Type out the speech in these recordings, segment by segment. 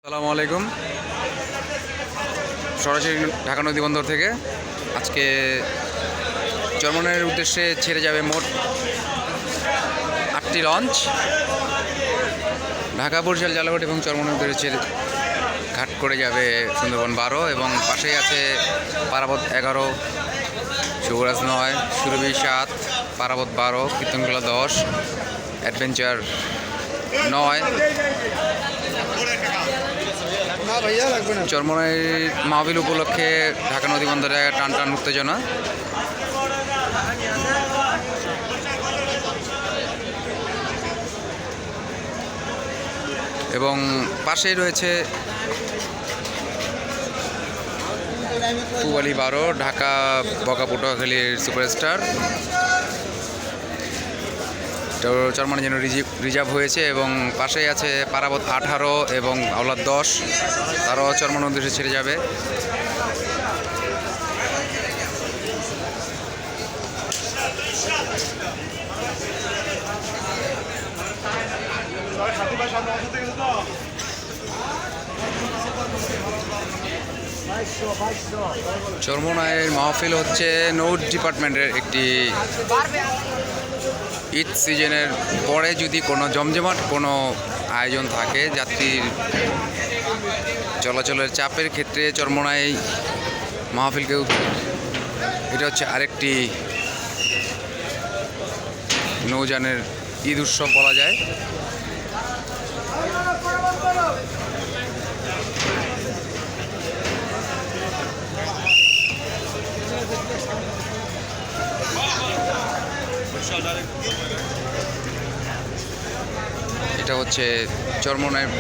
আসসালামু আলাইকুম। সরাসরি ঢাকা নদী বন্দর থেকে আজকে চরমনাইয়ের উদ্দেশ্যে ছেড়ে যাবে মোট 8টি লঞ্চ। ঢাকা, বরিশাল, জালাকোট এবং চরমনাই উদ্দেশ্যে ঘাট করে যাবে সুন্দরবন 12 এবং পাশেই আছে পারাবত 11, যুবরাজ 9, সুরভি 7, পারাবত 12, কীর্তনখোলা 10, অ্যাডভেঞ্চার 9। চরমনাই মাহফিল উপলক্ষে ঢাকা নদী বন্দরে টান টান উত্তেজনা। এবং পাশেই রয়েছে পুবালি 12, ঢাকা বকা পটুয়াখালীর সুপারস্টার। চরমনাই যেন রিজার্ভ হয়েছে এবং পাশেই আছে পারাবত 18 এবং আওলাদ 10, তারাও চরমনাই উদ্দেশ্যে ছেড়ে যাবে। চরমনাইয়ের মাহফিল হচ্ছে নৌ ডিপার্টমেন্টের একটি ঈদ সিজনের পরে যদি কোনো জমজমাট কোনো আয়োজন থাকে যাত্রীর চলাচলের চাপের ক্ষেত্রে চরমনাই মাহফিলকেও এটা হচ্ছে আরেকটি নৌযানের ঈদ উৎসব বলা যায়। এটা হচ্ছে চরমনাইয়ের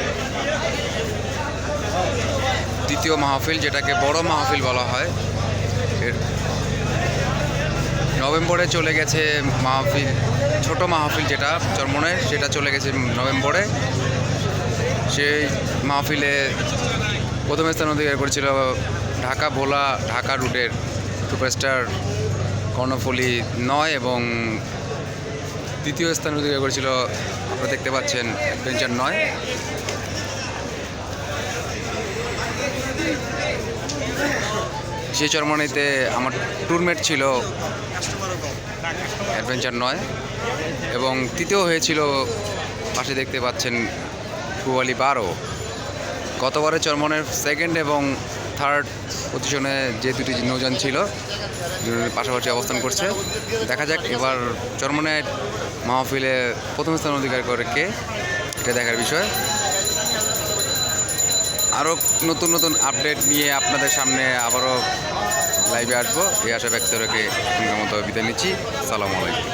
দ্বিতীয় মাহফিল, যেটাকে বড় মাহফিল বলা হয়। নভেম্বরে চলে গেছে মাহফিল, ছোট মাহফিল যেটা চরমনাইয়ের, সেটা চলে গেছে নভেম্বরে। সেই মাহফিলে প্রথম স্থান অধিকার করেছিল ঢাকা ভোলা ঢাকা রুটের সুপারস্টার কর্ণফুলী 9 এবং দ্বিতীয় স্থান অধিকার করেছিল আপনারা দেখতে পাচ্ছেন অ্যাডভেঞ্চার 9। সেই চরমনাইতে আমার ট্যুরমেট ছিল অ্যাডভেঞ্চার 9 এবং তৃতীয় হয়েছিল পাশে দেখতে পাচ্ছেন পুবালি 12। গতবারে চরমনাইয়ের সেকেন্ড এবং থার্ড পজিশনে যে দুটি নৌযান ছিল পাশাপাশি অবস্থান করছে। দেখা যাক এবার চরমনাই মাহফিলে প্রথম স্থান অধিকার করে কে, এটা দেখার বিষয়। আরও নতুন নতুন আপডেট নিয়ে আপনাদের সামনে আবারও লাইভে আসবো, এই আশা ব্যক্ত রেখে মতো বিদায় নিচ্ছি। আসসালামু আলাইকুম।